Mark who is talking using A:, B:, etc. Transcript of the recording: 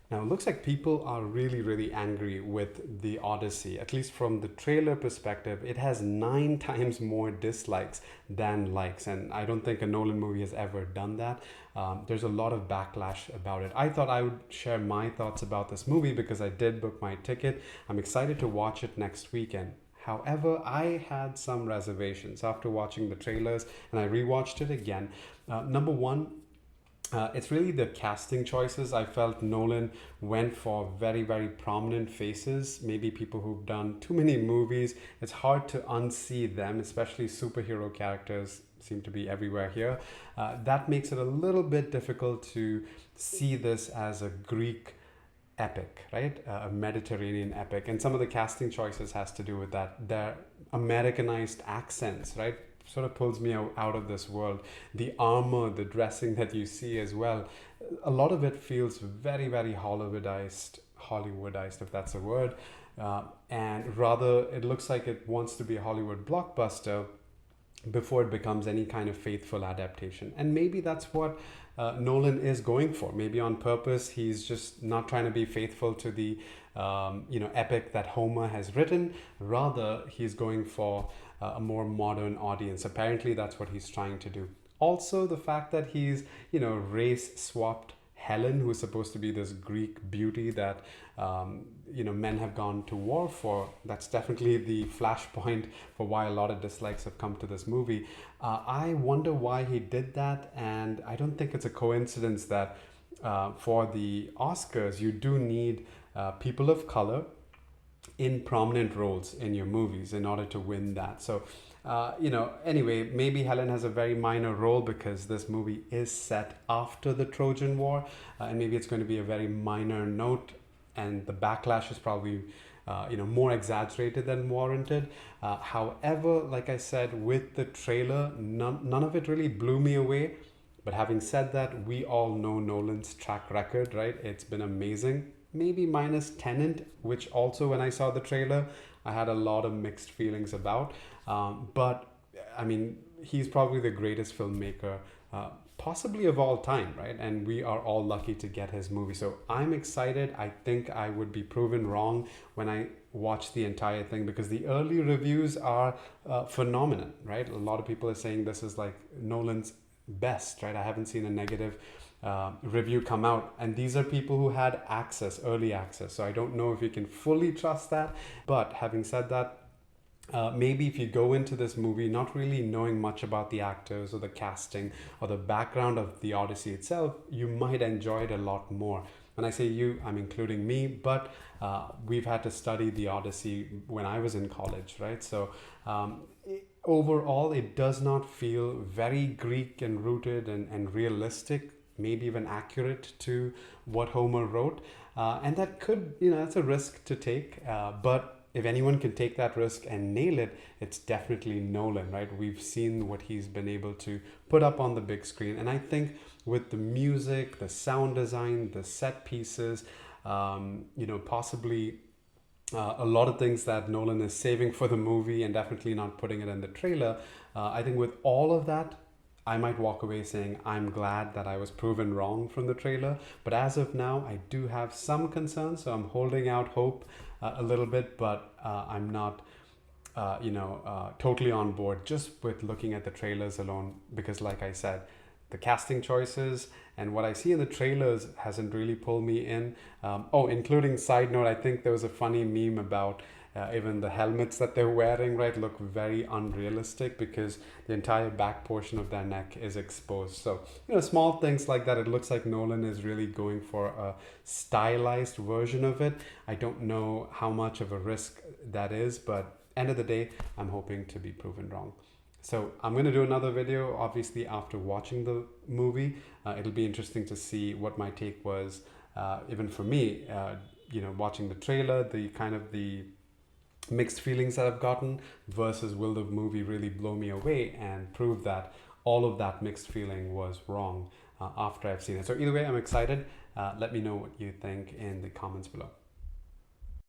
A: Now, it looks like people are really, really angry with the Odyssey. At least from the trailer perspective, it has 9 times more dislikes than likes. And I don't think a Nolan movie has ever done that. There's a lot of backlash about it. I thought I would share my thoughts about this movie because I did book my ticket. I'm excited to watch it next weekend. However, I had some reservations after watching the trailers and I rewatched it again. Number one, it's really the casting choices. I felt Nolan went for very, very prominent faces, maybe people who've done too many movies. It's hard to unsee them, especially superhero characters seem to be everywhere here. That makes it a little bit difficult to see this as a Greek epic, right? A Mediterranean epic. And some of the casting choices has to do with that. Their Americanized accents, right? Sort of pulls me out of this world. The armor, the dressing that you see as well, a lot of it feels very, very Hollywoodized, if that's a word. And rather, it looks like it wants to be a Hollywood blockbuster before it becomes any kind of faithful adaptation. And maybe that's what Nolan is going for. Maybe on purpose, he's just not trying to be faithful to the epic that Homer has written. Rather, he's going for a more modern audience. Apparently, that's what he's trying to do. Also, the fact that he's race swapped Helen, who is supposed to be this Greek beauty that men have gone to war for. That's definitely the flashpoint for why a lot of dislikes have come to this movie. I wonder why he did that, and I don't think it's a coincidence that for the Oscars you do need people of color in prominent roles in your movies in order to win that. So anyway, maybe Helen has a very minor role because this movie is set after the Trojan War, and maybe it's going to be a very minor note, and the backlash is probably more exaggerated than warranted. However, like I said, with the trailer, none of it really blew me away. But having said that, we all know Nolan's track record, right? It's been amazing. Maybe minus Tenant, which also when I saw the trailer, I had a lot of mixed feelings about. But I mean, he's probably the greatest filmmaker, possibly of all time, right? And we are all lucky to get his movie. So I'm excited. I think I would be proven wrong when I watch the entire thing because the early reviews are phenomenal, right? A lot of people are saying this is like Nolan's best, right? I haven't seen a negative review come out, and these are people who had early access, so I don't know if you can fully trust that. But having said that, maybe if you go into this movie not really knowing much about the actors or the casting or the background of the Odyssey itself, you might enjoy it a lot more. When I say you, I'm including me, but we've had to study the Odyssey when I was in college, right? So overall, it does not feel very Greek and rooted and realistic, maybe even accurate to what Homer wrote. And that could, that's a risk to take. But if anyone can take that risk and nail it, it's definitely Nolan, right? We've seen what he's been able to put up on the big screen. And I think with the music, the sound design, the set pieces, possibly a lot of things that Nolan is saving for the movie and definitely not putting it in the trailer. I think with all of that, I might walk away saying I'm glad that I was proven wrong from the trailer. But as of now, I do have some concerns, so I'm holding out hope a little bit, but I'm not totally on board just with looking at the trailers alone, because like I said, the casting choices and what I see in the trailers hasn't really pulled me in. Including side note, I think there was a funny meme about even the helmets that they're wearing, right, look very unrealistic because the entire back portion of their neck is exposed. So, small things like that. It looks like Nolan is really going for a stylized version of it. I don't know how much of a risk that is, but end of the day, I'm hoping to be proven wrong. So I'm going to do another video, obviously, after watching the movie. It'll be interesting to see what my take was, even for me, watching the trailer, the mixed feelings that I've gotten versus will the movie really blow me away and prove that all of that mixed feeling was wrong after I've seen it. So either way, I'm excited. Let me know what you think in the comments below.